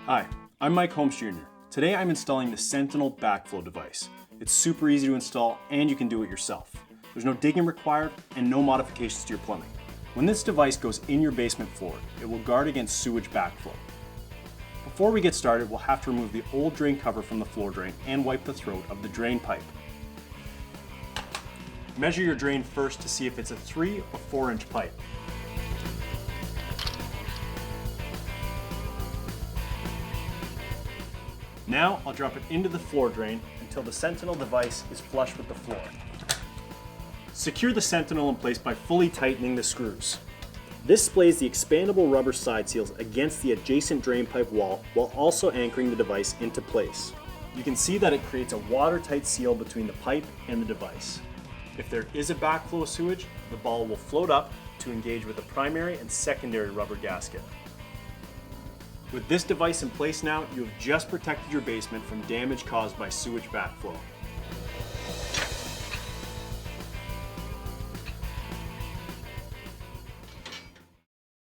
Hi, I'm Mike Holmes Jr. Today I'm installing the Sentinel backflow device. It's super easy to install and you can do it yourself. There's no digging required and no modifications to your plumbing. When this device goes in your basement floor, it will guard against sewage backflow. Before we get started, we'll have to remove the old drain cover from the floor drain and wipe the throat of the drain pipe. Measure your drain first to see if it's a 3 or 4 inch pipe. Now I'll drop it into the floor drain until the Sentinel device is flush with the floor. Secure the Sentinel in place by fully tightening the screws. This splays the expandable rubber side seals against the adjacent drain pipe wall while also anchoring the device into place. You can see that it creates a watertight seal between the pipe and the device. If there is a backflow of sewage, the ball will float up to engage with the primary and secondary rubber gasket. With this device in place now, you have just protected your basement from damage caused by sewage backflow.